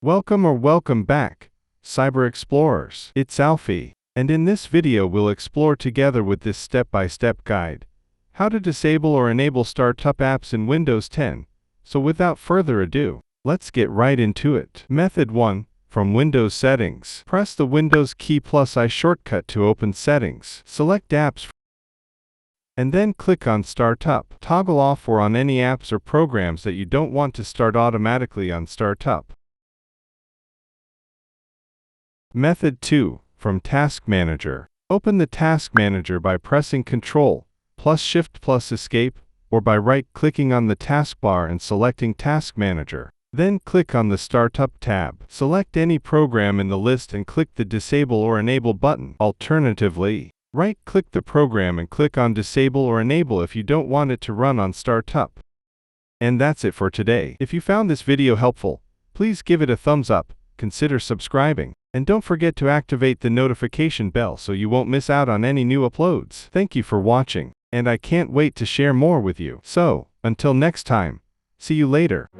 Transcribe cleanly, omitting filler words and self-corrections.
Welcome back, Cyber Explorers. It's Alfie, and in this video we'll explore together with this step-by-step guide how to disable or enable startup apps in Windows 10. So without further ado, let's get right into it. Method 1. From Windows Settings. Press the Windows key plus I shortcut to open Settings. Select Apps and then click on Startup. Toggle off or on any apps or programs that you don't want to start automatically on startup. Method 2. From Task Manager. Open the Task Manager by pressing Ctrl plus Shift plus Escape, or by right-clicking on the taskbar and selecting Task Manager. Then click on the Startup tab. Select any program in the list and click the Disable or Enable button. Alternatively, right-click the program and click on Disable or Enable if you don't want it to run on startup. And that's it for today. If you found this video helpful, please give it a thumbs up, consider subscribing, and don't forget to activate the notification bell so you won't miss out on any new uploads. Thank you for watching, and I can't wait to share more with you. So, until next time, see you later.